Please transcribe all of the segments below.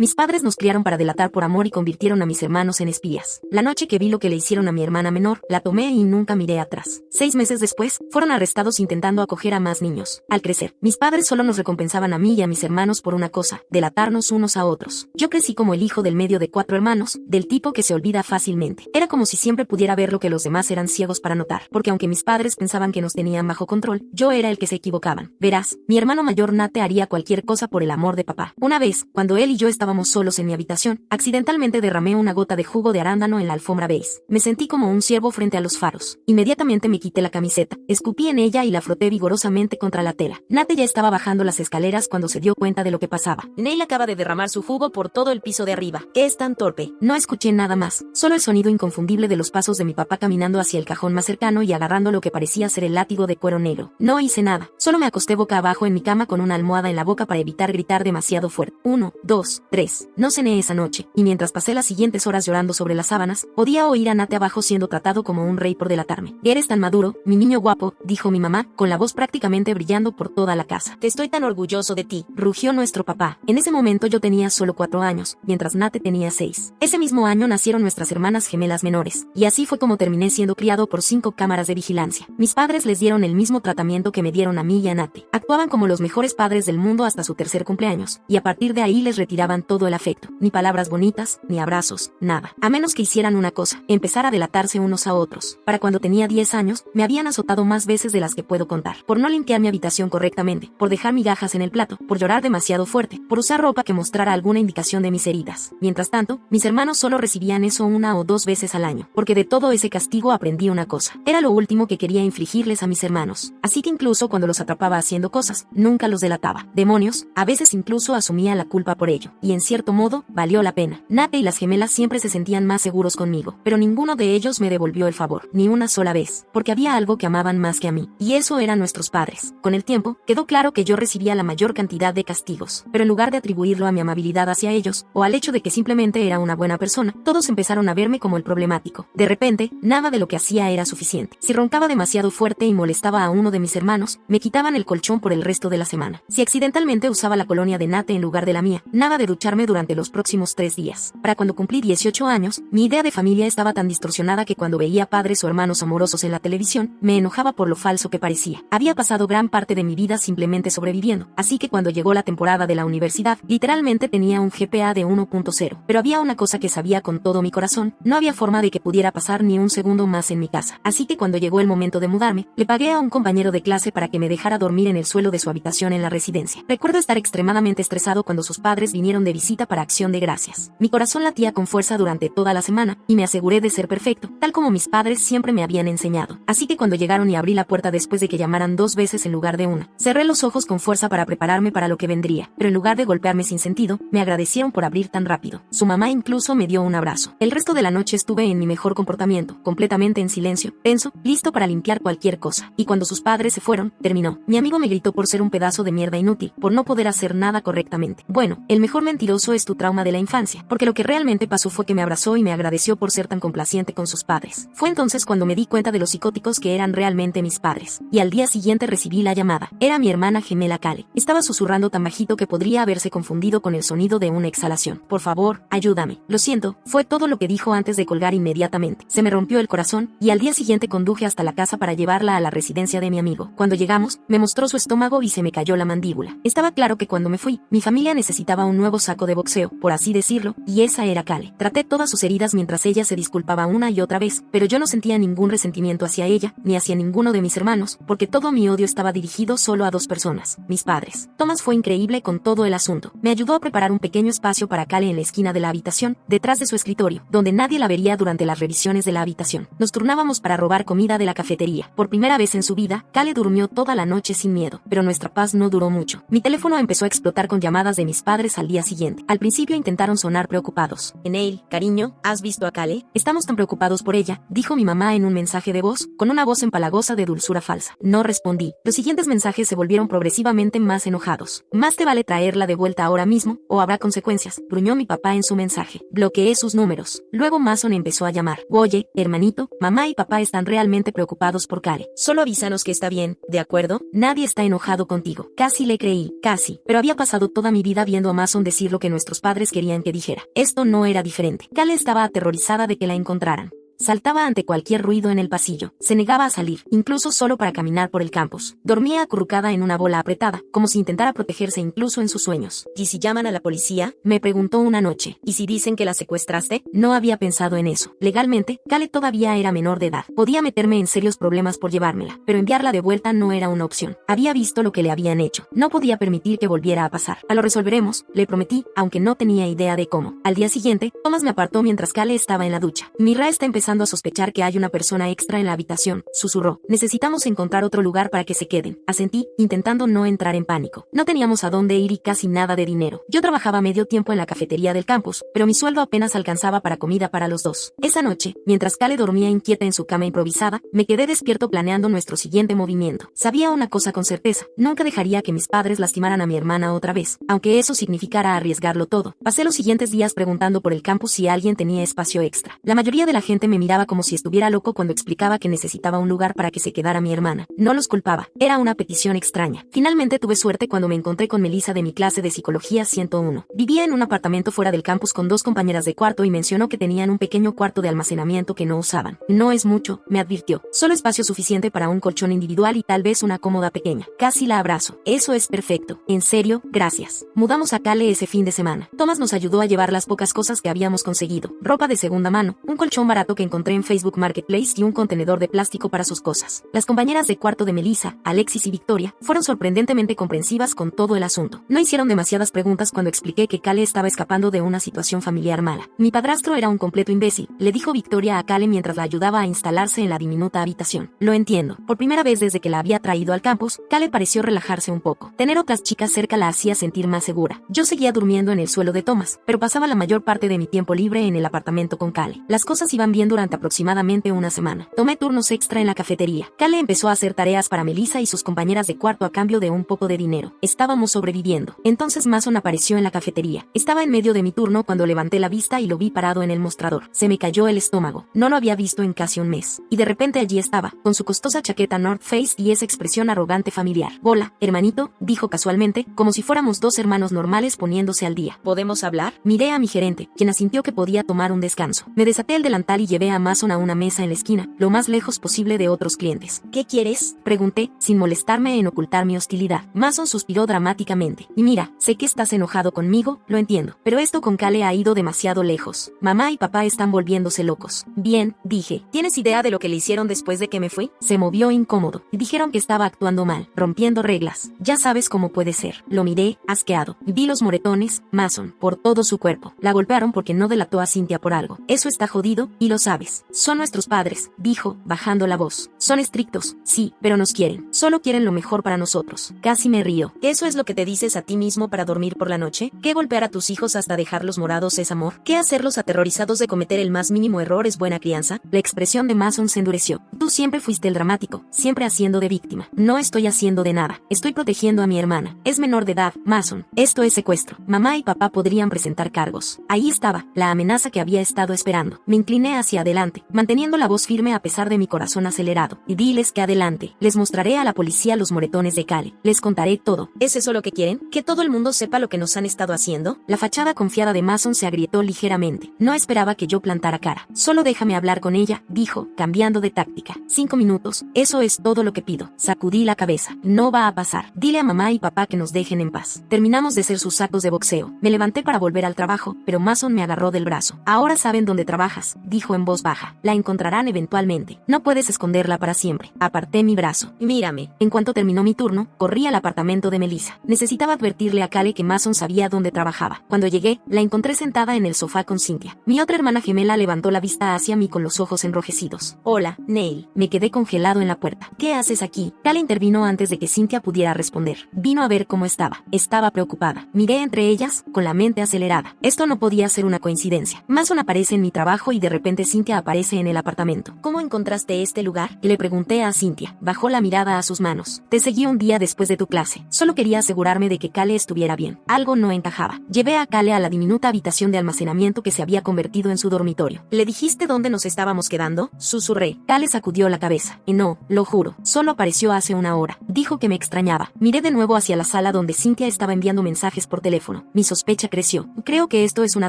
Mis padres nos criaron para delatar por amor y convirtieron a mis hermanos en espías. La noche que vi lo que le hicieron a mi hermana menor, la tomé y nunca miré atrás. 6 meses después, fueron arrestados intentando acoger a más niños. Al crecer, mis padres solo nos recompensaban a mí y a mis hermanos por una cosa: delatarnos unos a otros. Yo crecí como el hijo del medio de 4 hermanos, del tipo que se olvida fácilmente. Era como si siempre pudiera ver lo que los demás eran ciegos para notar, porque aunque mis padres pensaban que nos tenían bajo control, yo era el que se equivocaban. Verás, mi hermano mayor Nate haría cualquier cosa por el amor de papá. Una vez, cuando él y yo estábamos solos en mi habitación, accidentalmente derramé una gota de jugo de arándano en la alfombra beige. Me sentí como un ciervo frente a los faros. Inmediatamente me quité la camiseta, escupí en ella y la froté vigorosamente contra la tela. Nate ya estaba bajando las escaleras cuando se dio cuenta de lo que pasaba. Neil acaba de derramar su jugo por todo el piso de arriba. Es tan torpe. No escuché nada más, solo el sonido inconfundible de los pasos de mi papá caminando hacia el cajón más cercano y agarrando lo que parecía ser el látigo de cuero negro. No hice nada, solo me acosté boca abajo en mi cama con una almohada en la boca para evitar gritar demasiado fuerte. 1, 2, 3. No cené esa noche, y mientras pasé las siguientes horas llorando sobre las sábanas, podía oír a Nate abajo siendo tratado como un rey por delatarme. Eres tan maduro, mi niño guapo, dijo mi mamá, con la voz prácticamente brillando por toda la casa. Te estoy tan orgulloso de ti, rugió nuestro papá. En ese momento yo tenía solo 4 años, mientras Nate tenía 6. Ese mismo año nacieron nuestras hermanas gemelas menores, y así fue como terminé siendo criado por 5 cámaras de vigilancia. Mis padres les dieron el mismo tratamiento que me dieron a mí y a Nate. Actuaban como los mejores padres del mundo hasta su tercer cumpleaños, y a partir de ahí les retiraban todo el afecto. Ni palabras bonitas, ni abrazos, nada. A menos que hicieran una cosa: empezar a delatarse unos a otros. Para cuando tenía 10 años, me habían azotado más veces de las que puedo contar. Por no limpiar mi habitación correctamente, por dejar migajas en el plato, por llorar demasiado fuerte, por usar ropa que mostrara alguna indicación de mis heridas. Mientras tanto, mis hermanos solo recibían eso 1 o 2 veces al año, porque de todo ese castigo aprendí una cosa: era lo último que quería infligirles a mis hermanos. Así que incluso cuando los atrapaba haciendo cosas, nunca los delataba. Demonios, a veces incluso asumía la culpa por ello. Y en cierto modo, valió la pena. Nate y las gemelas siempre se sentían más seguros conmigo, pero ninguno de ellos me devolvió el favor, ni una sola vez, porque había algo que amaban más que a mí, y eso eran nuestros padres. Con el tiempo, quedó claro que yo recibía la mayor cantidad de castigos, pero en lugar de atribuirlo a mi amabilidad hacia ellos, o al hecho de que simplemente era una buena persona, todos empezaron a verme como el problemático. De repente, nada de lo que hacía era suficiente. Si roncaba demasiado fuerte y molestaba a uno de mis hermanos, me quitaban el colchón por el resto de la semana. Si accidentalmente usaba la colonia de Nate en lugar de la mía, nada de ducharme durante los próximos 3 días. Para cuando cumplí 18 años, mi idea de familia estaba tan distorsionada que cuando veía padres o hermanos amorosos en la televisión, me enojaba por lo falso que parecía. Había pasado gran parte de mi vida simplemente sobreviviendo, así que cuando llegó la temporada de la universidad, literalmente tenía un GPA de 1.0. Pero había una cosa que sabía con todo mi corazón: no había forma de que pudiera pasar ni un segundo más en mi casa. Así que cuando llegó el momento de mudarme, le pagué a un compañero de clase para que me dejara dormir en el suelo de su habitación en la residencia. Recuerdo estar extremadamente estresado cuando sus padres vinieron de visita para Acción de Gracias. Mi corazón latía con fuerza durante toda la semana, y me aseguré de ser perfecto, tal como mis padres siempre me habían enseñado. Así que cuando llegaron y abrí la puerta después de que llamaran 2 veces en lugar de una, cerré los ojos con fuerza para prepararme para lo que vendría, pero en lugar de golpearme sin sentido, me agradecieron por abrir tan rápido. Su mamá incluso me dio un abrazo. El resto de la noche estuve en mi mejor comportamiento, completamente en silencio, tenso, listo para limpiar cualquier cosa. Y cuando sus padres se fueron, terminó. Mi amigo me gritó por ser un pedazo de mierda inútil, por no poder hacer nada correctamente. Bueno, el mejor mentiroso es tu trauma de la infancia, porque lo que realmente pasó fue que me abrazó y me agradeció por ser tan complaciente con sus padres. Fue entonces cuando me di cuenta de lo psicóticos que eran realmente mis padres. Y al día siguiente recibí la llamada. Era mi hermana gemela Kale. Estaba susurrando tan bajito que podría haberse confundido con el sonido de una exhalación. Por favor, ayúdame. Lo siento, fue todo lo que dijo antes de colgar inmediatamente. Se me rompió el corazón, y al día siguiente conduje hasta la casa para llevarla a la residencia de mi amigo. Cuando llegamos, me mostró su estómago y se me cayó la mandíbula. Estaba claro que cuando me fui, mi familia necesitaba un nuevo saco de boxeo, por así decirlo, y esa era Kale. Traté todas sus heridas mientras ella se disculpaba una y otra vez, pero yo no sentía ningún resentimiento hacia ella, ni hacia ninguno de mis hermanos, porque todo mi odio estaba dirigido solo a 2 personas: mis padres. Thomas fue increíble con todo el asunto. Me ayudó a preparar un pequeño espacio para Kale en la esquina de la habitación, detrás de su escritorio, donde nadie la vería durante las revisiones de la habitación. Nos turnábamos para robar comida de la cafetería. Por primera vez en su vida, Kale durmió toda la noche sin miedo, pero nuestra paz no duró mucho. Mi teléfono empezó a explotar con llamadas de mis padres al día siguiente. Al principio intentaron sonar preocupados. Neil, cariño, ¿has visto a Kale? Estamos tan preocupados por ella, dijo mi mamá en un mensaje de voz, con una voz empalagosa de dulzura falsa. No respondí. Los siguientes mensajes se volvieron progresivamente más enojados. Más te vale traerla de vuelta ahora mismo, o habrá consecuencias, gruñó mi papá en su mensaje. Bloqueé sus números. Luego Mason empezó a llamar. Oye, hermanito, mamá y papá están realmente preocupados por Kale. Solo avísanos que está bien, ¿de acuerdo? Nadie está enojado contigo. Casi le creí, casi. Pero había pasado toda mi vida viendo a Mason decir decir lo que nuestros padres querían que dijera. Esto no era diferente. Kale estaba aterrorizada de que la encontraran. Saltaba ante cualquier ruido en el pasillo. Se negaba a salir, incluso solo para caminar por el campus. Dormía acurrucada en una bola apretada, como si intentara protegerse incluso en sus sueños. ¿Y si llaman a la policía? Me preguntó una noche. ¿Y si dicen que la secuestraste? No había pensado en eso. Legalmente, Kale todavía era menor de edad. Podía meterme en serios problemas por llevármela, pero enviarla de vuelta no era una opción. Había visto lo que le habían hecho. No podía permitir que volviera a pasar. Lo resolveremos, le prometí, aunque no tenía idea de cómo. Al día siguiente, Thomas me apartó mientras Kale estaba en la ducha. Mira está empezando a sospechar que hay una persona extra en la habitación, susurró. Necesitamos encontrar otro lugar para que se queden. Asentí, intentando no entrar en pánico. No teníamos a dónde ir y casi nada de dinero. Yo trabajaba medio tiempo en la cafetería del campus, pero mi sueldo apenas alcanzaba para comida para los dos. Esa noche, mientras Kale dormía inquieta en su cama improvisada, me quedé despierto planeando nuestro siguiente movimiento. Sabía una cosa con certeza, nunca dejaría que mis padres lastimaran a mi hermana otra vez, aunque eso significara arriesgarlo todo. Pasé los siguientes días preguntando por el campus si alguien tenía espacio extra. La mayoría de la gente me miraba como si estuviera loco cuando explicaba que necesitaba un lugar para que se quedara mi hermana. No los culpaba, era una petición extraña. Finalmente tuve suerte cuando me encontré con Melissa de mi clase de psicología 101. Vivía en un apartamento fuera del campus con 2 compañeras de cuarto y mencionó que tenían un pequeño cuarto de almacenamiento que no usaban. No es mucho, me advirtió. Solo espacio suficiente para un colchón individual y tal vez una cómoda pequeña. Casi la abrazo. Eso es perfecto. En serio, gracias. Mudamos a Kale ese fin de semana. Thomas nos ayudó a llevar las pocas cosas que habíamos conseguido. Ropa de segunda mano, un colchón barato que encontré en Facebook Marketplace y un contenedor de plástico para sus cosas. Las compañeras de cuarto de Melissa, Alexis y Victoria, fueron sorprendentemente comprensivas con todo el asunto. No hicieron demasiadas preguntas cuando expliqué que Kale estaba escapando de una situación familiar mala. Mi padrastro era un completo imbécil, le dijo Victoria a Kale mientras la ayudaba a instalarse en la diminuta habitación. Lo entiendo. Por primera vez desde que la había traído al campus, Kale pareció relajarse un poco. Tener otras chicas cerca la hacía sentir más segura. Yo seguía durmiendo en el suelo de Thomas, pero pasaba la mayor parte de mi tiempo libre en el apartamento con Kale. Las cosas iban bien durante aproximadamente una semana. Tomé turnos extra en la cafetería. Kale empezó a hacer tareas para Melissa y sus compañeras de cuarto a cambio de un poco de dinero. Estábamos sobreviviendo. Entonces Mason apareció en la cafetería. Estaba en medio de mi turno cuando levanté la vista y lo vi parado en el mostrador. Se me cayó el estómago. No lo había visto en casi un mes. Y de repente allí estaba, con su costosa chaqueta North Face y esa expresión arrogante familiar. Hola, hermanito, dijo casualmente, como si fuéramos 2 hermanos normales poniéndose al día. ¿Podemos hablar? Miré a mi gerente, quien asintió que podía tomar un descanso. Me desaté el delantal y llevé a Mason a una mesa en la esquina, lo más lejos posible de otros clientes. ¿Qué quieres?, pregunté, sin molestarme en ocultar mi hostilidad. Mason suspiró dramáticamente. Y mira, sé que estás enojado conmigo, lo entiendo, pero esto con Kale ha ido demasiado lejos. Mamá y papá están volviéndose locos. Bien, dije. ¿Tienes idea de lo que le hicieron después de que me fui? Se movió incómodo. Dijeron que estaba actuando mal, rompiendo reglas. Ya sabes cómo puede ser. Lo miré, asqueado. Vi los moretones, Mason, por todo su cuerpo. La golpearon porque no delató a Cynthia por algo. Eso está jodido, y lo sabes. Son nuestros padres, dijo, bajando la voz. Son estrictos, sí, pero nos quieren. Solo quieren lo mejor para nosotros. Casi me río. ¿Eso es lo que te dices a ti mismo para dormir por la noche? ¿Qué golpear a tus hijos hasta dejarlos morados es amor? ¿Qué hacerlos aterrorizados de cometer el más mínimo error es buena crianza? La expresión de Mason se endureció. Tú siempre fuiste el dramático, siempre haciendo de víctima. No estoy haciendo de nada. Estoy protegiendo a mi hermana. Es menor de edad, Mason. Esto es secuestro. Mamá y papá podrían presentar cargos. Ahí estaba, la amenaza que había estado esperando. Me incliné hacia adelante, manteniendo la voz firme a pesar de mi corazón acelerado. Y diles que adelante. Les mostraré a la policía los moretones de Kale. Les contaré todo. ¿Es eso lo que quieren? ¿Que todo el mundo sepa lo que nos han estado haciendo? La fachada confiada de Mason se agrietó ligeramente. No esperaba que yo plantara cara. Solo déjame hablar con ella, dijo, cambiando de táctica. 5 minutos. Eso es todo lo que pido. Sacudí la cabeza. No va a pasar. Dile a mamá y papá que nos dejen en paz. Terminamos de ser sus sacos de boxeo. Me levanté para volver al trabajo, pero Mason me agarró del brazo. Ahora saben dónde trabajas, dijo en voz baja. La encontrarán eventualmente. No puedes esconderla para siempre. Aparté mi brazo. Mírame. En cuanto terminó mi turno, corrí al apartamento de Melissa. Necesitaba advertirle a Kale que Mason sabía dónde trabajaba. Cuando llegué, la encontré sentada en el sofá con Cynthia. Mi otra hermana gemela levantó la vista hacia mí con los ojos enrojecidos. Hola, Neil. Me quedé congelado en la puerta. ¿Qué haces aquí? Kale intervino antes de que Cynthia pudiera responder. Vino a ver cómo estaba. Estaba preocupada. Miré entre ellas, con la mente acelerada. Esto no podía ser una coincidencia. Mason aparece en mi trabajo y de repente Cynthia Cynthia aparece en el apartamento. ¿Cómo encontraste este lugar? Le pregunté a Cynthia. Bajó la mirada a sus manos. Te seguí un día después de tu clase. Solo quería asegurarme de que Kale estuviera bien. Algo no encajaba. Llevé a Kale a la diminuta habitación de almacenamiento que se había convertido en su dormitorio. ¿Le dijiste dónde nos estábamos quedando? Susurré. Kale sacudió la cabeza. No, lo juro. Solo apareció hace una hora. Dijo que me extrañaba. Miré de nuevo hacia la sala donde Cynthia estaba enviando mensajes por teléfono. Mi sospecha creció. Creo que esto es una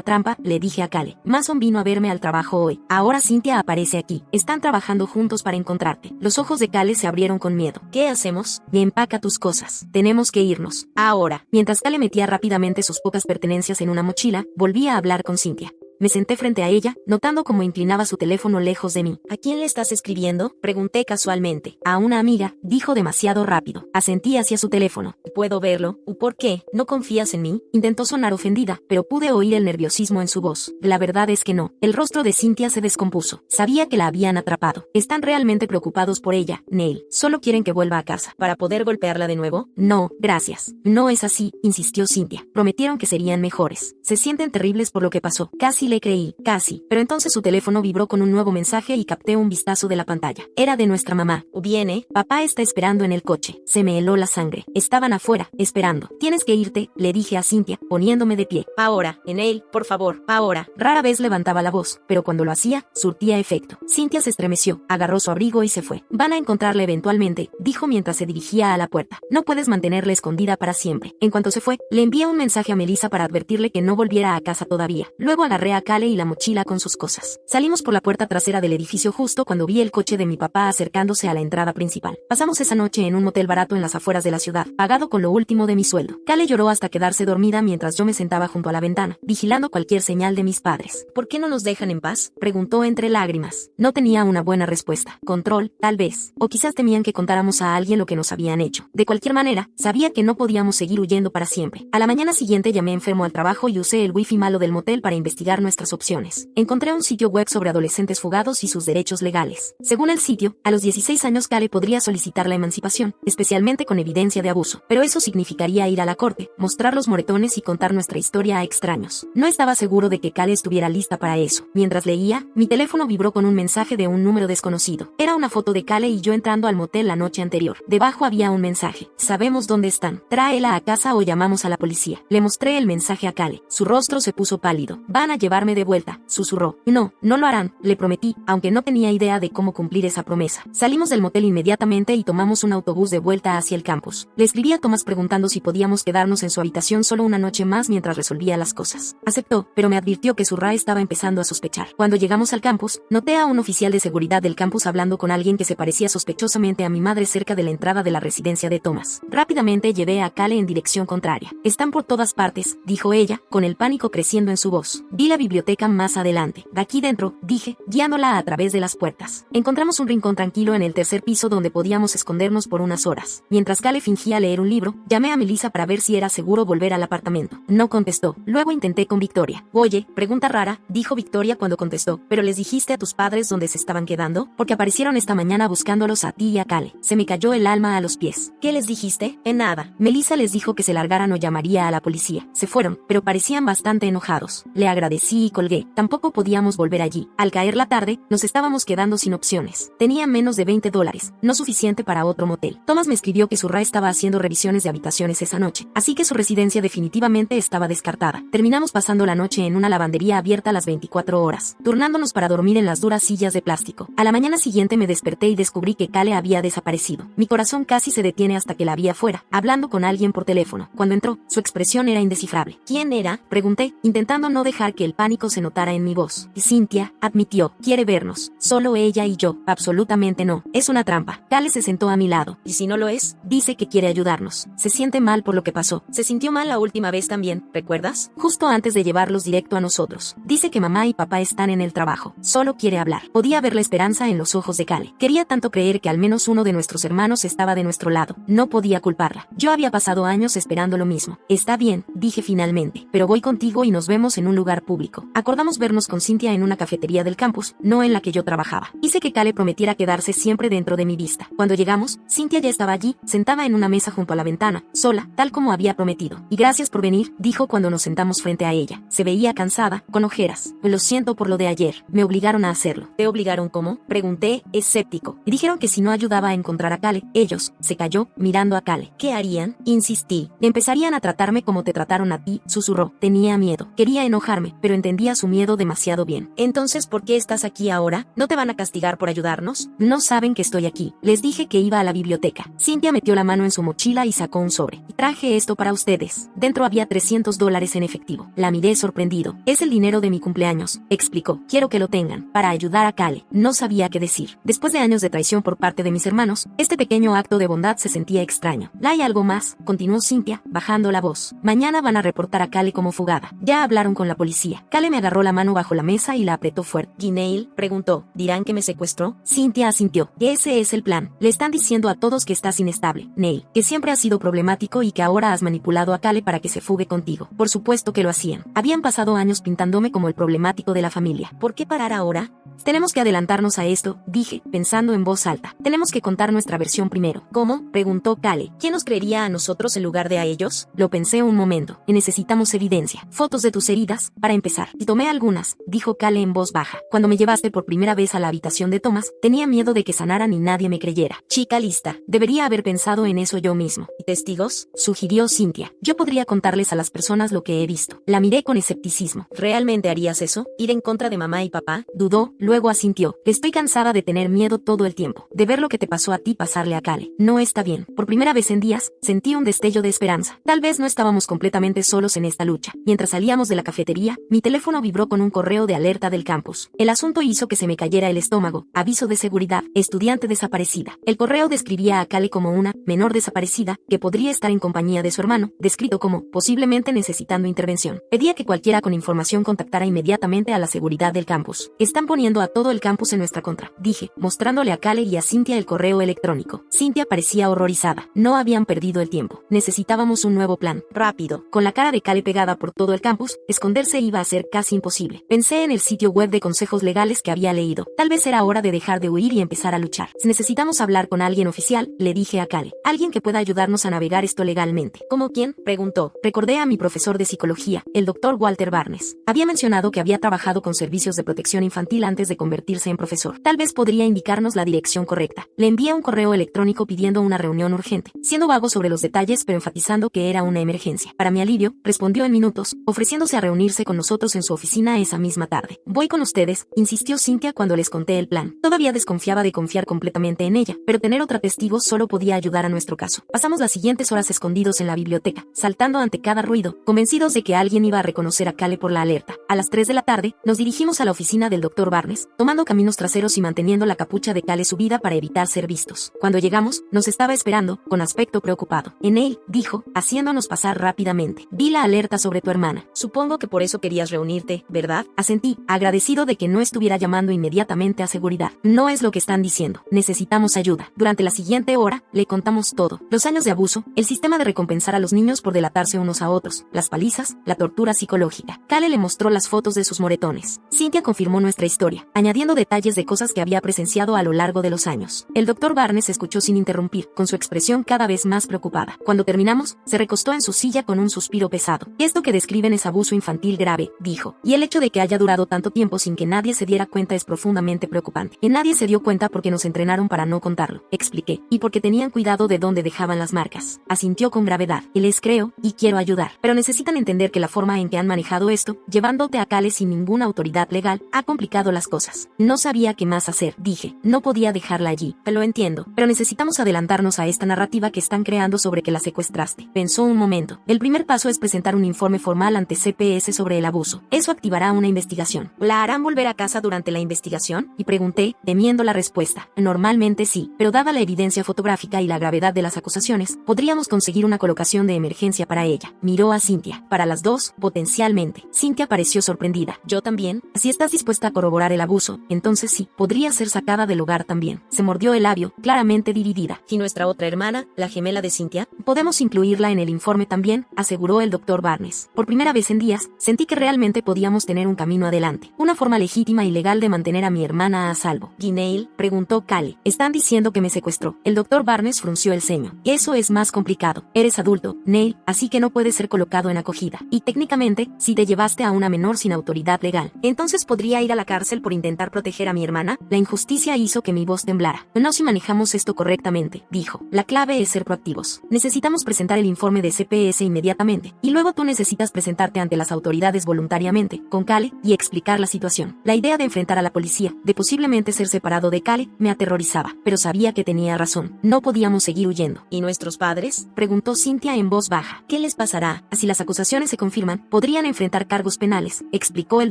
trampa, le dije a Kale. Mason vino a verme al trabajo hoy. Ahora Cynthia aparece aquí. Están trabajando juntos para encontrarte. Los ojos de Kale se abrieron con miedo. ¿Qué hacemos? Empaca tus cosas. Tenemos que irnos. Ahora. Mientras Kale metía rápidamente sus pocas pertenencias en una mochila, volví a hablar con Cynthia. Me senté frente a ella, notando cómo inclinaba su teléfono lejos de mí. ¿A quién le estás escribiendo? Pregunté casualmente. A una amiga, dijo demasiado rápido. Asentí hacia su teléfono. ¿Puedo verlo? ¿Por qué? ¿No confías en mí? Intentó sonar ofendida, pero pude oír el nerviosismo en su voz. La verdad es que no. El rostro de Cynthia se descompuso. Sabía que la habían atrapado. Están realmente preocupados por ella, Neil. Solo quieren que vuelva a casa. ¿Para poder golpearla de nuevo? No, gracias. No es así, insistió Cynthia. Prometieron que serían mejores. Se sienten terribles por lo que pasó. Casi le creí, casi. Pero entonces su teléfono vibró con un nuevo mensaje y capté un vistazo de la pantalla. Era de nuestra mamá. Viene, papá está esperando en el coche. Se me heló la sangre. Estaban afuera, esperando. Tienes que irte, le dije a Cynthia, poniéndome de pie. Ahora, en él, por favor, ahora. Rara vez levantaba la voz, pero cuando lo hacía, surtía efecto. Cynthia se estremeció, agarró su abrigo y se fue. Van a encontrarla eventualmente, dijo mientras se dirigía a la puerta. No puedes mantenerla escondida para siempre. En cuanto se fue, le envié un mensaje a Melissa para advertirle que no volviera a casa todavía. Luego agarré a Kale y la mochila con sus cosas. Salimos por la puerta trasera del edificio justo cuando vi el coche de mi papá acercándose a la entrada principal. Pasamos esa noche en un motel barato en las afueras de la ciudad, pagado con lo último de mi sueldo. Kale lloró hasta quedarse dormida mientras yo me sentaba junto a la ventana, vigilando cualquier señal de mis padres. ¿Por qué no nos dejan en paz? Preguntó entre lágrimas. No tenía una buena respuesta. Control, tal vez. O quizás temían que contáramos a alguien lo que nos habían hecho. De cualquier manera, sabía que no podíamos seguir huyendo para siempre. A la mañana siguiente llamé enfermo al trabajo y usé el wifi malo del motel para investigar nuestras opciones. Encontré un sitio web sobre adolescentes fugados y sus derechos legales. Según el sitio, a los 16 años Kale podría solicitar la emancipación, especialmente con evidencia de abuso. Pero eso significaría ir a la corte, mostrar los moretones y contar nuestra historia a extraños. No estaba seguro de que Kale estuviera lista para eso. Mientras leía, mi teléfono vibró con un mensaje de un número desconocido. Era una foto de Kale y yo entrando al motel la noche anterior. Debajo había un mensaje. Sabemos dónde están. Tráela a casa o llamamos a la policía. Le mostré el mensaje a Kale. Su rostro se puso pálido. Van a llevarme de vuelta, susurró. No, no lo harán, le prometí, aunque no tenía idea de cómo cumplir esa promesa. Salimos del motel inmediatamente y tomamos un autobús de vuelta hacia el campus. Le escribí a Thomas preguntando si podíamos quedarnos en su habitación solo una noche más mientras resolvía las cosas. Aceptó, pero me advirtió que Surra estaba empezando a sospechar. Cuando llegamos al campus, noté a un oficial de seguridad del campus hablando con alguien que se parecía sospechosamente a mi madre cerca de la entrada de la residencia de Thomas. Rápidamente llevé a Kale en dirección contraria. Están por todas partes, dijo ella, con el pánico creciendo en su voz. Vi la biblioteca más adelante. De aquí dentro, dije, guiándola a través de las puertas. Encontramos un rincón tranquilo en el tercer piso donde podíamos escondernos por unas horas. Mientras Kale fingía leer un libro, llamé a Melissa para ver si era seguro volver al apartamento. No contestó. Luego intenté con Victoria. Oye, pregunta rara, dijo Victoria cuando contestó, ¿pero les dijiste a tus padres dónde se estaban quedando? Porque aparecieron esta mañana buscándolos a ti y a Kale. Se me cayó el alma a los pies. ¿Qué les dijiste? En nada. Melissa les dijo que se largaran o llamaría a la policía. Se fueron, pero parecían bastante enojados. Le agradecí y colgué. Tampoco podíamos volver allí. Al caer la tarde, nos estábamos quedando sin opciones. Tenía menos de $20, no suficiente para otro motel. Thomas me escribió que Surra estaba haciendo revisiones de habitaciones esa noche, así que su residencia definitivamente estaba descartada. Terminamos pasando la noche en una lavandería abierta a las 24 horas, turnándonos para dormir en las duras sillas de plástico. A la mañana siguiente me desperté y descubrí que Kale había desaparecido. Mi corazón casi se detiene hasta que la vi afuera, hablando con alguien por teléfono. Cuando entró, su expresión era indescifrable. ¿Quién era? Pregunté, intentando no dejar que el pánico se notara en mi voz. Cynthia, admitió, quiere vernos. Solo ella y yo. Absolutamente no. Es una trampa. Kale se sentó a mi lado. ¿Y si no lo es? Dice que quiere ayudarnos. Se siente mal por lo que pasó. Se sintió mal la última vez también, ¿recuerdas? Justo antes de llevarlos directo a nosotros. Dice que mamá y papá están en el trabajo. Solo quiere hablar. Podía ver la esperanza en los ojos de Kale. Quería tanto creer que al menos uno de nuestros hermanos estaba de nuestro lado. No podía culparla. Yo había pasado años esperando lo mismo. Está bien, dije finalmente, pero voy contigo y nos vemos en un lugar público. explicó. Acordamos vernos con Cynthia en una cafetería del campus, no en la que yo trabajaba. Hice que Cale prometiera quedarse siempre dentro de mi vista. Cuando llegamos, Cynthia ya estaba allí, sentada en una mesa junto a la ventana, sola, tal como había prometido. Y gracias por venir, dijo cuando nos sentamos frente a ella. Se veía cansada, con ojeras. Lo siento por lo de ayer. Me obligaron a hacerlo. ¿Te obligaron cómo? Pregunté, escéptico. Y dijeron que si no ayudaba a encontrar a Cale, ellos, se calló, mirando a Cale. ¿Qué harían? Insistí. Empezarían a tratarme como te trataron a ti, susurró. Tenía miedo. Quería enojarme, pero entendía su miedo demasiado bien. Entonces, ¿por qué estás aquí ahora? ¿No te van a castigar por ayudarnos? No saben que estoy aquí. Les dije que iba a la biblioteca. Cynthia metió la mano en su mochila y sacó un sobre. Traje esto para ustedes. Dentro había $300 en efectivo. La miré sorprendido. Es el dinero de mi cumpleaños, explicó. Quiero que lo tengan, para ayudar a Cale. No sabía qué decir. Después de años de traición por parte de mis hermanos, este pequeño acto de bondad se sentía extraño. ¿Hay algo más? Continuó Cynthia, bajando la voz. Mañana van a reportar a Cale como fugada. Ya hablaron con la policía. Cale me agarró la mano bajo la mesa y la apretó fuerte. ¿Guineil? Preguntó. ¿Dirán que me secuestró? Cynthia asintió. Ese es el plan. Le están diciendo a todos que estás inestable, Neil, que siempre has sido problemático y que ahora has manipulado a Cale para que se fugue contigo. Por supuesto que lo hacían. Habían pasado años pintándome como el problemático de la familia. ¿Por qué parar ahora? Tenemos que adelantarnos a esto, dije, pensando en voz alta. Tenemos que contar nuestra versión primero. ¿Cómo? Preguntó Cale. ¿Quién nos creería a nosotros en lugar de a ellos? Lo pensé un momento. Necesitamos evidencia. Fotos de tus heridas, para empezar. Y tomé algunas, dijo Cale en voz baja. Cuando me llevaste por primera vez a la habitación de Thomas, tenía miedo de que sanaran y nadie me creyera. Chica lista. Debería haber pensado en eso yo mismo. ¿Y testigos? Sugirió Cynthia. Yo podría contarles a las personas lo que he visto. La miré con escepticismo. ¿Realmente harías eso? ¿Ir en contra de mamá y papá? Dudó, luego asintió. Estoy cansada de tener miedo todo el tiempo. De ver lo que te pasó a ti pasarle a Cale. No está bien. Por primera vez en días, sentí un destello de esperanza. Tal vez no estábamos completamente solos en esta lucha. Mientras salíamos de la cafetería, mi teléfono vibró con un correo de alerta del campus. El asunto hizo que se me cayera el estómago. Aviso de seguridad. Estudiante desaparecida. El correo describía a Cale como una menor desaparecida que podría estar en compañía de su hermano, descrito como posiblemente necesitando intervención. Pedía que cualquiera con información contactara inmediatamente a la seguridad del campus. Están poniendo a todo el campus en nuestra contra, dije, mostrándole a Cale y a Cynthia el correo electrónico. Cynthia parecía horrorizada. No habían perdido el tiempo. Necesitábamos un nuevo plan. Rápido. Con la cara de Cale pegada por todo el campus, esconderse iba a ser casi imposible. Pensé en el sitio web de consejos legales que había leído. Tal vez era hora de dejar de huir y empezar a luchar. Si necesitamos hablar con alguien oficial, le dije a Cale. Alguien que pueda ayudarnos a navegar esto legalmente. ¿Cómo quién? Preguntó. Recordé a mi profesor de psicología, el Dr. Walter Barnes. Había mencionado que había trabajado con servicios de protección infantil antes de convertirse en profesor. Tal vez podría indicarnos la dirección correcta. Le envié un correo electrónico pidiendo una reunión urgente, siendo vago sobre los detalles pero enfatizando que era una emergencia. Para mi alivio, respondió en minutos, ofreciéndose a reunirse con nosotros en su oficina esa misma tarde. Voy con ustedes, insistió Cynthia cuando les conté el plan. Todavía desconfiaba de confiar completamente en ella, pero tener otra testigo solo podía ayudar a nuestro caso. Pasamos las siguientes horas escondidos en la biblioteca, saltando ante cada ruido, convencidos de que alguien iba a reconocer a Cale por la alerta. A las 3 de la tarde, nos dirigimos a la oficina del Dr. Barnes, tomando caminos traseros y manteniendo la capucha de Cale subida para evitar ser vistos. Cuando llegamos, nos estaba esperando, con aspecto preocupado. En él, dijo, haciéndonos pasar rápidamente. Vi la alerta sobre tu hermana. Supongo que por eso querías reunirte, ¿verdad? Asentí, agradecido de que no estuviera llamando inmediatamente a seguridad. No es lo que están diciendo. Necesitamos ayuda. Durante la siguiente hora, le contamos todo. Los años de abuso, el sistema de recompensar a los niños por delatarse unos a otros, las palizas, la tortura psicológica. Cale le mostró las fotos de sus moretones. Cynthia confirmó nuestra historia, añadiendo detalles de cosas que había presenciado a lo largo de los años. El Dr. Barnes escuchó sin interrumpir, con su expresión cada vez más preocupada. Cuando terminamos, se recostó en su silla con un suspiro pesado. Esto que describen es abuso infantil grave, dijo, y el hecho de que haya durado tanto tiempo sin que nadie se diera cuenta es profundamente preocupante. Y nadie se dio cuenta porque nos entrenaron para no contarlo, expliqué, y porque tenían cuidado de dónde dejaban las marcas. Asintió con gravedad. Y les creo, y quiero ayudar. Pero necesitan entender que la forma en que han manejado esto, llevándote a Cale sin ninguna autoridad legal, ha complicado las cosas. No sabía qué más hacer, dije. No podía dejarla allí. Te lo entiendo. Pero necesitamos adelantarnos a esta narrativa que están creando sobre que la secuestraste. Pensó un momento. El primer paso es presentar un informe formal ante CPS sobre el abuso. Eso activará una investigación. ¿La harán volver a casa durante la investigación? Y pregunté, temiendo la respuesta. Normalmente sí, pero dada la evidencia fotográfica y la gravedad de las acusaciones, podríamos conseguir una colocación de emergencia para ella. Miró a Cynthia. Para las dos, potencialmente. Cynthia pareció sorprendida. Yo también. Si estás dispuesta a corroborar el abuso, entonces sí, podría ser sacada del hogar también. Se mordió el labio, claramente dividida. ¿Y nuestra otra hermana, la gemela de Cynthia? Podemos incluirla en el informe también, aseguró el Dr. Barnes. Por primera vez en días, sentí que realmente probablemente podíamos tener un camino adelante, una forma legítima y legal de mantener a mi hermana a salvo. ¿Gineil?, preguntó Cale. Están diciendo que me secuestró. El doctor Barnes frunció el ceño. Eso es más complicado. Eres adulto, Neil, así que no puedes ser colocado en acogida. Y técnicamente, si te llevaste a una menor sin autoridad legal, entonces podría ir a la cárcel por intentar proteger a mi hermana. La injusticia hizo que mi voz temblara. No si manejamos esto correctamente, dijo. La clave es ser proactivos. Necesitamos presentar el informe de CPS inmediatamente, y luego tú necesitas presentarte ante las autoridades voluntariamente, con Cale, y explicar la situación. La idea de enfrentar a la policía, de posiblemente ser separado de Cale, me aterrorizaba, pero sabía que tenía razón. No podíamos seguir huyendo. ¿Y nuestros padres?, preguntó Cynthia en voz baja. ¿Qué les pasará? Si las acusaciones se confirman, podrían enfrentar cargos penales, explicó el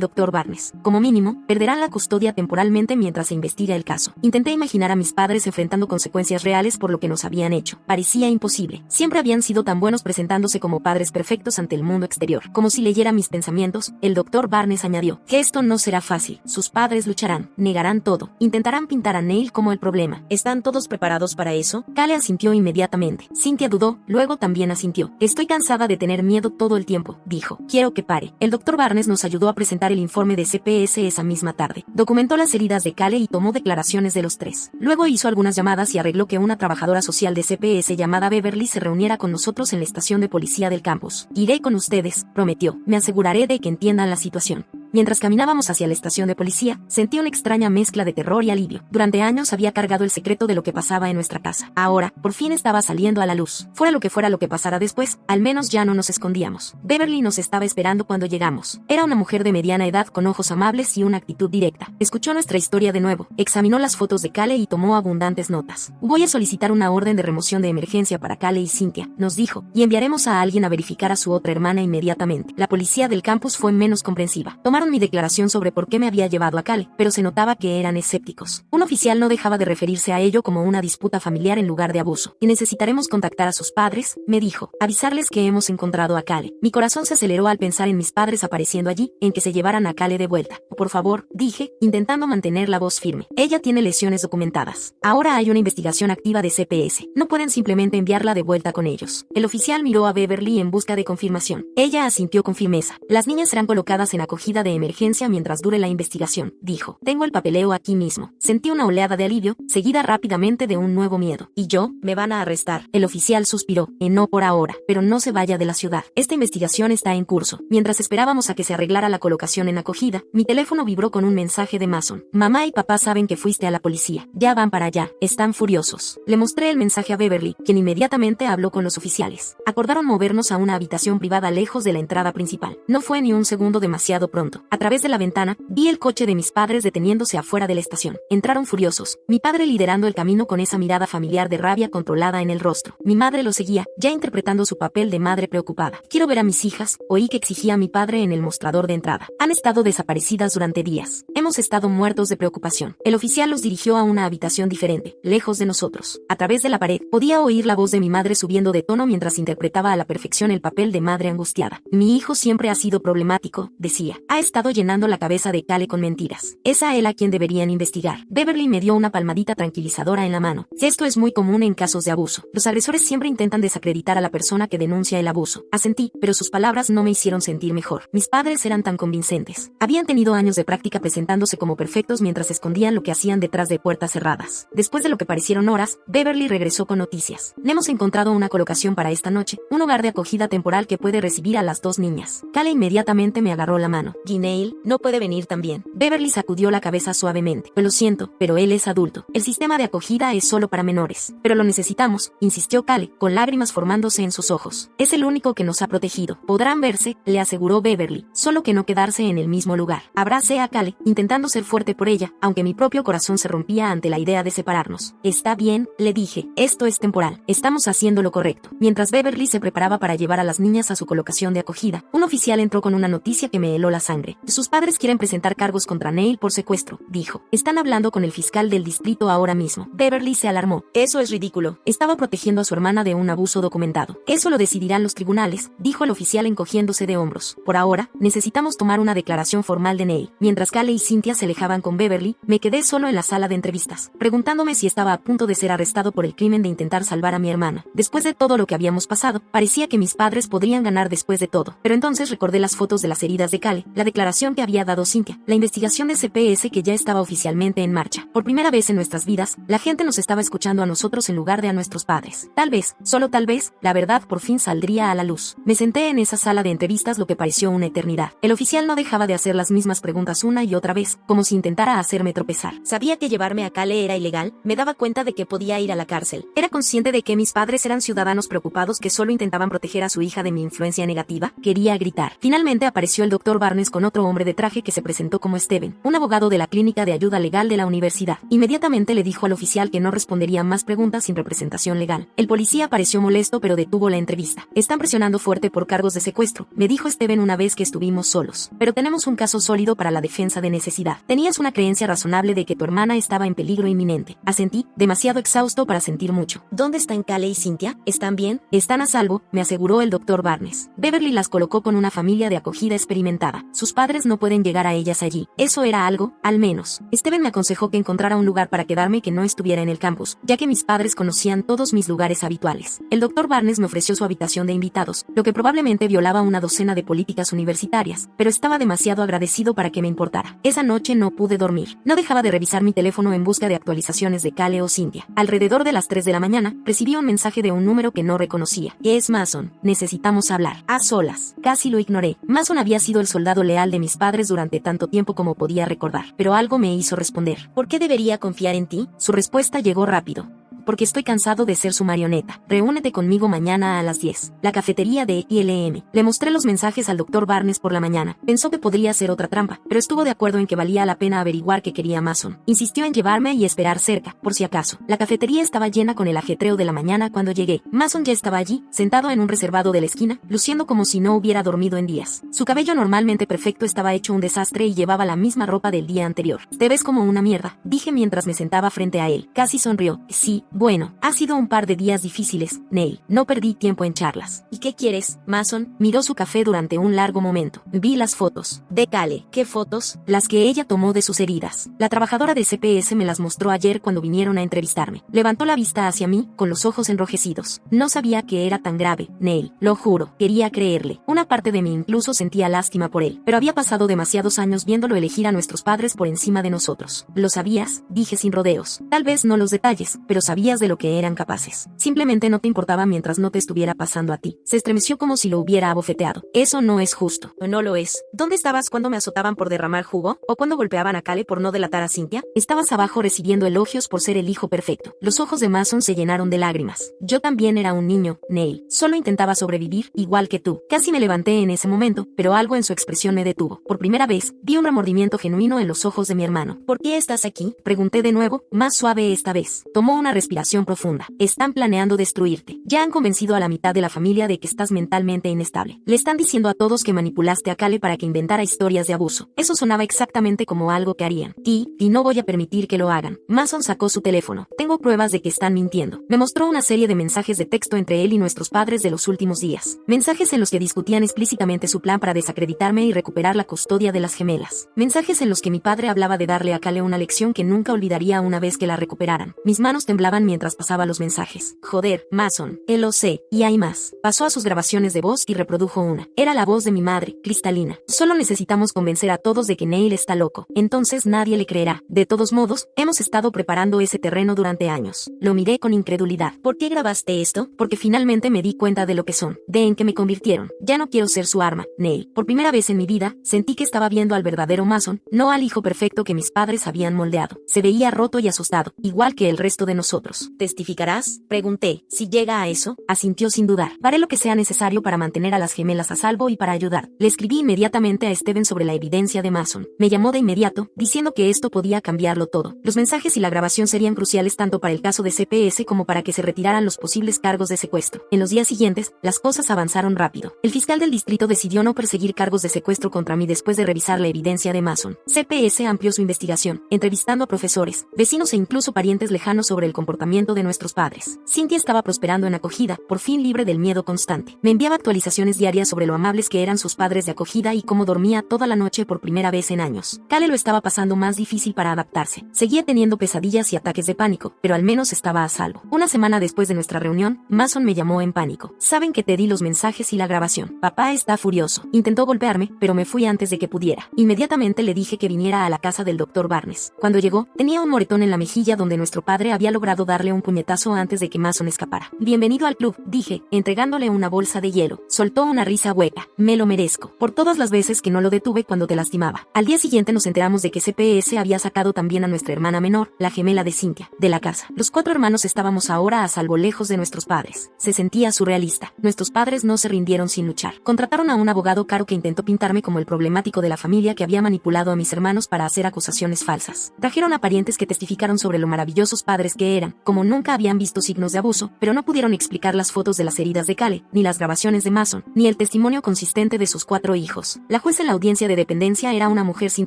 doctor Barnes. Como mínimo, perderán la custodia temporalmente mientras se investiga el caso. Intenté imaginar a mis padres enfrentando consecuencias reales por lo que nos habían hecho. Parecía imposible. Siempre habían sido tan buenos presentándose como padres perfectos ante el mundo exterior. Como si leyera mis pensamientos, el doctor Barnes añadió que esto no será fácil. Sus padres lucharán, negarán todo, intentarán pintar a Neil como el problema. ¿Están todos preparados para eso? Cale asintió inmediatamente. Cynthia dudó, luego también asintió. Estoy cansada de tener miedo todo el tiempo, dijo. Quiero que pare. El doctor Barnes nos ayudó a presentar el informe de CPS esa misma tarde. Documentó las heridas de Cale y tomó declaraciones de los tres. Luego hizo algunas llamadas y arregló que una trabajadora social de CPS llamada Beverly se reuniera con nosotros en la estación de policía del campus. Iré con ustedes, prometió. Me aseguraré de que entiendan la situación. Mientras caminábamos hacia la estación de policía, sentí una extraña mezcla de terror y alivio. Durante años había cargado el secreto de lo que pasaba en nuestra casa. Ahora, por fin estaba saliendo a la luz. Fuera lo que pasara después, al menos ya no nos escondíamos. Beverly nos estaba esperando cuando llegamos. Era una mujer de mediana edad con ojos amables y una actitud directa. Escuchó nuestra historia de nuevo, examinó las fotos de Cale y tomó abundantes notas. Voy a solicitar una orden de remoción de emergencia para Cale y Cynthia, nos dijo, y enviaremos a alguien a verificar a su otra hermana inmediatamente. La policía del campus fue menos comprensiva. Tomaron mi declaración sobre por qué me había llevado a Cale, pero se notaba que eran escépticos. Un oficial no dejaba de referirse a ello como una disputa familiar en lugar de abuso. Y necesitaremos contactar a sus padres, me dijo, avisarles que hemos encontrado a Cale. Mi corazón se aceleró al pensar en mis padres apareciendo allí, en que se llevaran a Cale de vuelta. Por favor, dije, intentando mantener la voz firme. Ella tiene lesiones documentadas. Ahora hay una investigación activa de CPS. No pueden simplemente enviarla de vuelta con ellos. El oficial miró a Beverly en busca de confirmación. Ella asintió con firmeza. Las niñas serán colocadas en acogida de emergencia mientras dure la investigación, dijo. Tengo el papeleo aquí mismo. Sentí una oleada de alivio, seguida rápidamente de un nuevo miedo. ¿Y yo? ¿Me van a arrestar? El oficial suspiró. No por ahora, pero no se vaya de la ciudad. Esta investigación está en curso. Mientras esperábamos a que se arreglara la colocación en acogida, mi teléfono vibró con un mensaje de Mason. Mamá y papá saben que fuiste a la policía. Ya van para allá. Están furiosos. Le mostré el mensaje a Beverly, quien inmediatamente habló con los oficiales. Acordaron movernos a una habitación privada lejos de la entrada principal. No fue ni un segundo demasiado pronto. A través de la ventana, vi el coche de mis padres deteniéndose afuera de la estación. Entraron furiosos, mi padre liderando el camino con esa mirada familiar de rabia controlada en el rostro. Mi madre lo seguía, ya interpretando su papel de madre preocupada. Quiero ver a mis hijas, oí que exigía mi padre en el mostrador de entrada. Han estado desaparecidas durante días. Hemos estado muertos de preocupación. El oficial los dirigió a una habitación diferente, lejos de nosotros. A través de la pared, podía oír la voz de mi madre subiendo de tono mientras interpretaba a la perfección el papel de madre angustiada. Mi hijo siempre ha sido problemático, decía. Ha estado llenando la cabeza de Cale con mentiras. Es a él a quien deberían investigar. Beverly me dio una palmadita tranquilizadora en la mano. Esto es muy común en casos de abuso. Los agresores siempre intentan desacreditar a la persona que denuncia el abuso. Asentí, pero sus palabras no me hicieron sentir mejor. Mis padres eran tan convincentes. Habían tenido años de práctica presentándose como perfectos mientras escondían lo que hacían detrás de puertas cerradas. Después de lo que parecieron horas, Beverly regresó con noticias. Hemos encontrado una colocación para esta noche, un hogar de acogida temporal que puede recibir a las dos niñas. Cale inmediatamente me agarró la mano. Gineil no puede venir también. Beverly sacudió la cabeza suavemente. Lo siento, pero él es adulto. El sistema de acogida es solo para menores. Pero lo necesitamos, insistió Cale, con lágrimas formándose en sus ojos. Es el único que nos ha protegido. Podrán verse, le aseguró Beverly, solo que no quedarse en el mismo lugar. Abracé a Cale, intentando ser fuerte por ella, aunque mi propio corazón se rompía ante la idea de separarnos. Está bien, le dije, esto es temporal. Estamos haciendo lo correcto. Mientras Beverly se preparaba para llevar a las niñas a su colocación de acogida, un oficial entró con una noticia que me heló la sangre. Sus padres quieren presentar cargos contra Neil por secuestro, dijo. Están hablando con el fiscal del distrito ahora mismo. Beverly se alarmó. Eso es ridículo. Estaba protegiendo a su hermana de un abuso documentado. Eso lo decidirán los tribunales, dijo el oficial encogiéndose de hombros. Por ahora, necesitamos tomar una declaración formal de Neil. Mientras Cale y Cynthia se alejaban con Beverly, me quedé solo en la sala de entrevistas, preguntándome si estaba a punto de ser arrestado por el crimen de intentar salvar a mi hermana. Después de todo lo que habíamos pasado, parecía que mis padres podrían ganar después de todo. Pero entonces recordé las fotos de las heridas de Cale, la declaración que había dado Cynthia, la investigación de CPS que ya estaba oficialmente en marcha. Por primera vez en nuestras vidas, la gente nos estaba escuchando a nosotros en lugar de a nuestros padres. Tal vez, solo tal vez, la verdad por fin saldría a la luz. Me senté en esa sala de entrevistas lo que pareció una eternidad. El oficial no dejaba de hacer las mismas preguntas una y otra vez, como si intentara hacerme tropezar. Sabía que llevarme a Cale era ilegal, me daba cuenta de que podía ir a la cárcel. Era consciente de que mis padres eran ciudadanos preocupados que solo intentaban proteger a su hija de mi influencia negativa. Quería gritar. Finalmente apareció el Dr. Barnes con otro hombre de traje que se presentó como Steven, un abogado de la clínica de ayuda legal de la universidad. Inmediatamente le dijo al oficial que no respondería más preguntas sin representación legal. El policía pareció molesto pero detuvo la entrevista. Están presionando fuerte por cargos de secuestro, me dijo Steven una vez que estuvimos solos. Pero tenemos un caso sólido para la defensa de necesidad. Tenías una creencia razonable de que tu hermana estaba en peligro inminente. Asentí, demasiado exhausto para sentir mucho. ¿Dónde están Cale y Cynthia? ¿Están bien? Están a salvo, me aseguró el Dr. Barnes. Beverly las colocó con una familia de acogida experimentada. Sus padres no pueden llegar a ellas allí. Eso era algo, al menos. Steven me aconsejó que encontrara un lugar para quedarme que no estuviera en el campus, ya que mis padres conocían todos mis lugares habituales. El Dr. Barnes me ofreció su habitación de invitados, lo que probablemente violaba una docena de políticas universitarias, pero estaba demasiado agradecido para que me importara. Esa noche no pude dormir. No dejaba de revisar mi teléfono en busca de actualizaciones de Cale o Cynthia. Alrededor de las 3 de la mañana, recibí un mensaje de un número que no reconocía. Es Mason. Necesitamos hablar. A solas. Casi lo ignoré. Mason había sido el soldado leal de mis padres durante tanto tiempo como podía recordar, pero algo me hizo responder. ¿Por qué debería confiar en ti? Su respuesta llegó rápido. Porque estoy cansado de ser su marioneta. Reúnete conmigo mañana a las 10. La cafetería de ILM. Le mostré los mensajes al Dr. Barnes por la mañana. Pensó que podría ser otra trampa, pero estuvo de acuerdo en que valía la pena averiguar qué quería Mason. Insistió en llevarme y esperar cerca, por si acaso. La cafetería estaba llena con el ajetreo de la mañana cuando llegué. Mason ya estaba allí, sentado en un reservado de la esquina, luciendo como si no hubiera dormido en días. Su cabello normalmente perfecto estaba hecho un desastre y llevaba la misma ropa del día anterior. Te ves como una mierda, dije mientras me sentaba frente a él. Casi sonrió. Sí, bueno, ha sido un par de días difíciles, Neil. No perdí tiempo en charlas. ¿Y qué quieres, Mason? Miró su café durante un largo momento. Vi las fotos. De Cale. ¿Qué fotos? Las que ella tomó de sus heridas. La trabajadora de CPS me las mostró ayer cuando vinieron a entrevistarme. Levantó la vista hacia mí, con los ojos enrojecidos. No sabía que era tan grave, Neil. Lo juro. Quería creerle. Una parte de mí incluso sentía lástima por él. Pero había pasado demasiados años viéndolo elegir a nuestros padres por encima de nosotros. ¿Lo sabías? Dije sin rodeos. Tal vez no los detalles, pero sabías de lo que eran capaces. Simplemente no te importaba mientras no te estuviera pasando a ti. Se estremeció como si lo hubiera abofeteado. Eso no es justo. No lo es. ¿Dónde estabas cuando me azotaban por derramar jugo? ¿O cuando golpeaban a Cale por no delatar a Cynthia? Estabas abajo recibiendo elogios por ser el hijo perfecto. Los ojos de Mason se llenaron de lágrimas. Yo también era un niño, Neil. Solo intentaba sobrevivir, igual que tú. Casi me levanté en ese momento, pero algo en su expresión me detuvo. Por primera vez, vi un remordimiento genuino en los ojos de mi hermano. ¿Por qué estás aquí? Pregunté de nuevo, más suave esta vez. Tomó una respiración profunda. Están planeando destruirte. Ya han convencido a la mitad de la familia de que estás mentalmente inestable. Le están diciendo a todos que manipulaste a Cale para que inventara historias de abuso. Eso sonaba exactamente como algo que harían. Y no voy a permitir que lo hagan. Mason sacó su teléfono. Tengo pruebas de que están mintiendo. Me mostró una serie de mensajes de texto entre él y nuestros padres de los últimos días. Mensajes en los que discutían explícitamente su plan para desacreditarme y recuperar la custodia de las gemelas. Mensajes en los que mi padre hablaba de darle a Cale una lección que nunca olvidaría una vez que la recuperaran. Mis manos temblaban mientras pasaba los mensajes. Joder, Mason, lo sé, y hay más. Pasó a sus grabaciones de voz y reprodujo una. Era la voz de mi madre, Cristalina. Solo necesitamos convencer a todos de que Neil está loco. Entonces nadie le creerá. De todos modos, hemos estado preparando ese terreno durante años. Lo miré con incredulidad. ¿Por qué grabaste esto? Porque finalmente me di cuenta de lo que son, de en que me convirtieron. Ya no quiero ser su arma, Neil. Por primera vez en mi vida, sentí que estaba viendo al verdadero Mason, no al hijo perfecto que mis padres habían moldeado. Se veía roto y asustado, igual que el resto de nosotros. ¿Testificarás? Pregunté. Si llega a eso, asintió sin dudar. Haré lo que sea necesario para mantener a las gemelas a salvo y para ayudar. Le escribí inmediatamente a Steven sobre la evidencia de Mason. Me llamó de inmediato, diciendo que esto podía cambiarlo todo. Los mensajes y la grabación serían cruciales tanto para el caso de CPS como para que se retiraran los posibles cargos de secuestro. En los días siguientes, las cosas avanzaron rápido. El fiscal del distrito decidió no perseguir cargos de secuestro contra mí después de revisar la evidencia de Mason. CPS amplió su investigación, entrevistando a profesores, vecinos e incluso parientes lejanos sobre el comportamiento apartamento de nuestros padres. Cynthia estaba prosperando en acogida, por fin libre del miedo constante. Me enviaba actualizaciones diarias sobre lo amables que eran sus padres de acogida y cómo dormía toda la noche por primera vez en años. Kale lo estaba pasando más difícil para adaptarse. Seguía teniendo pesadillas y ataques de pánico, pero al menos estaba a salvo. Una semana después de nuestra reunión, Mason me llamó en pánico. Saben que te di los mensajes y la grabación. Papá está furioso. Intentó golpearme, pero me fui antes de que pudiera. Inmediatamente le dije que viniera a la casa del doctor Barnes. Cuando llegó, tenía un moretón en la mejilla donde nuestro padre había logrado darle un puñetazo antes de que Mason escapara. Bienvenido al club, dije, entregándole una bolsa de hielo. Soltó una risa hueca. Me lo merezco. Por todas las veces que no lo detuve cuando te lastimaba. Al día siguiente nos enteramos de que CPS había sacado también a nuestra hermana menor, la gemela de Cynthia, de la casa. Los 4 hermanos estábamos ahora a salvo lejos de nuestros padres. Se sentía surrealista. Nuestros padres no se rindieron sin luchar. Contrataron a un abogado caro que intentó pintarme como el problemático de la familia que había manipulado a mis hermanos para hacer acusaciones falsas. Trajeron a parientes que testificaron sobre lo maravillosos padres que eran, como nunca habían visto signos de abuso, pero no pudieron explicar las fotos de las heridas de Kale, ni las grabaciones de Mason, ni el testimonio consistente de sus 4 hijos. La jueza en la audiencia de dependencia era una mujer sin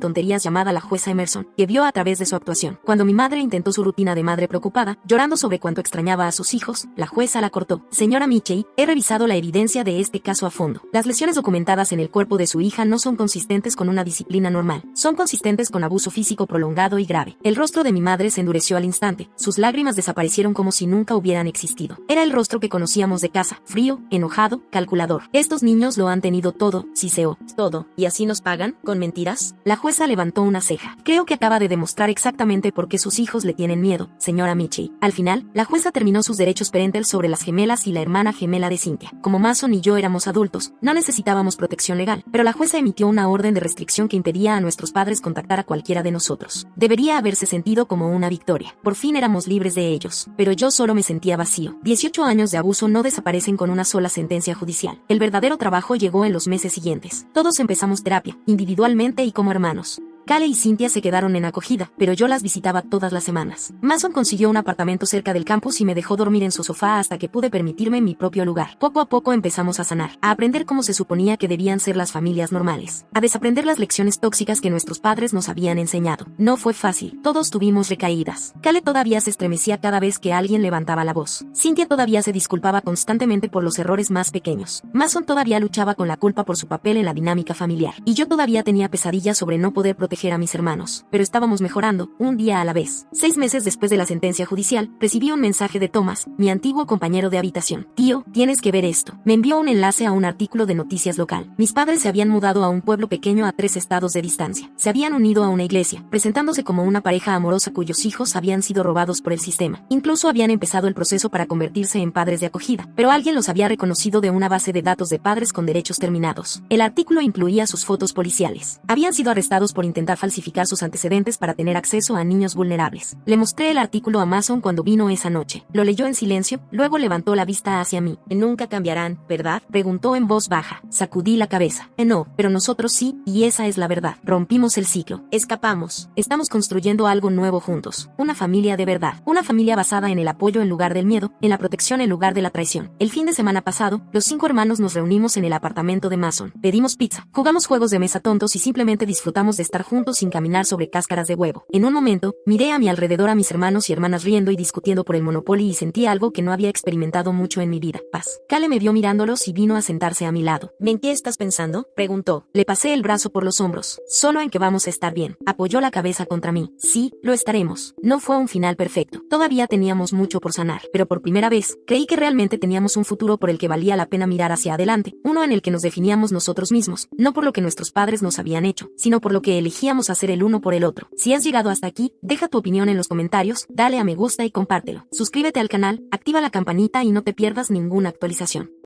tonterías llamada la jueza Emerson, que vio a través de su actuación. Cuando mi madre intentó su rutina de madre preocupada, llorando sobre cuánto extrañaba a sus hijos, la jueza la cortó. Señora Michei, he revisado la evidencia de este caso a fondo. Las lesiones documentadas en el cuerpo de su hija no son consistentes con una disciplina normal. Son consistentes con abuso físico prolongado y grave. El rostro de mi madre se endureció al instante. Sus lágrimas desaparecieron como si nunca hubieran existido. Era el rostro que conocíamos de casa, frío, enojado, calculador. Estos niños lo han tenido todo, siseó. Todo. ¿Y así nos pagan? ¿Con mentiras? La jueza levantó una ceja. Creo que acaba de demostrar exactamente por qué sus hijos le tienen miedo, señora Michei. Al final, la jueza terminó sus derechos parentales sobre las gemelas y la hermana gemela de Cynthia. Como Mason y yo éramos adultos, no necesitábamos protección legal, pero la jueza emitió una orden de restricción que impedía a nuestros padres contactar a cualquiera de nosotros. Debería haberse sentido como una victoria. Por fin éramos libres de ellos. Pero yo solo me sentía vacío. 18 años de abuso no desaparecen con una sola sentencia judicial. El verdadero trabajo llegó en los meses siguientes. Todos empezamos terapia, individualmente y como hermanos. Kale y Cynthia se quedaron en acogida, pero yo las visitaba todas las semanas. Mason consiguió un apartamento cerca del campus y me dejó dormir en su sofá hasta que pude permitirme mi propio lugar. Poco a poco empezamos a sanar, a aprender cómo se suponía que debían ser las familias normales, a desaprender las lecciones tóxicas que nuestros padres nos habían enseñado. No fue fácil, todos tuvimos recaídas. Kale todavía se estremecía cada vez que alguien levantaba la voz. Cynthia todavía se disculpaba constantemente por los errores más pequeños. Mason todavía luchaba con la culpa por su papel en la dinámica familiar. Y yo todavía tenía pesadillas sobre no poder proteger a mis hermanos, pero estábamos mejorando, un día a la vez. 6 meses después de la sentencia judicial, recibí un mensaje de Thomas, mi antiguo compañero de habitación. Tío, tienes que ver esto. Me envió un enlace a un artículo de noticias local. Mis padres se habían mudado a un pueblo pequeño a 3 estados de distancia. Se habían unido a una iglesia, presentándose como una pareja amorosa cuyos hijos habían sido robados por el sistema. Incluso habían empezado el proceso para convertirse en padres de acogida, pero alguien los había reconocido de una base de datos de padres con derechos terminados. El artículo incluía sus fotos policiales. Habían sido arrestados por intentar falsificar sus antecedentes para tener acceso a niños vulnerables. Le mostré el artículo a Mason cuando vino esa noche. Lo leyó en silencio, luego levantó la vista hacia mí. Nunca cambiarán, ¿verdad? Preguntó en voz baja. Sacudí la cabeza. No, pero nosotros sí, y esa es la verdad. Rompimos el ciclo. Escapamos. Estamos construyendo algo nuevo juntos. Una familia de verdad. Una familia basada en el apoyo en lugar del miedo, en la protección en lugar de la traición. El fin de semana pasado, los 5 hermanos nos reunimos en el apartamento de Mason. Pedimos pizza, jugamos juegos de mesa tontos y simplemente disfrutamos de estar juntos sin caminar sobre cáscaras de huevo. En un momento, miré a mi alrededor a mis hermanos y hermanas riendo y discutiendo por el Monopoly y sentí algo que no había experimentado mucho en mi vida: paz. Kale me vio mirándolos y vino a sentarse a mi lado. ¿En qué estás pensando?, preguntó. Le pasé el brazo por los hombros. Solo en que vamos a estar bien. Apoyó la cabeza contra mí. Sí, lo estaremos. No fue un final perfecto. Todavía teníamos mucho por sanar, pero por primera vez, creí que realmente teníamos un futuro por el que valía la pena mirar hacia adelante, uno en el que nos definíamos nosotros mismos, no por lo que nuestros padres nos habían hecho, sino por lo que elegíamos hacer el uno por el otro. Si has llegado hasta aquí, deja tu opinión en los comentarios, dale a me gusta y compártelo. Suscríbete al canal, activa la campanita y no te pierdas ninguna actualización.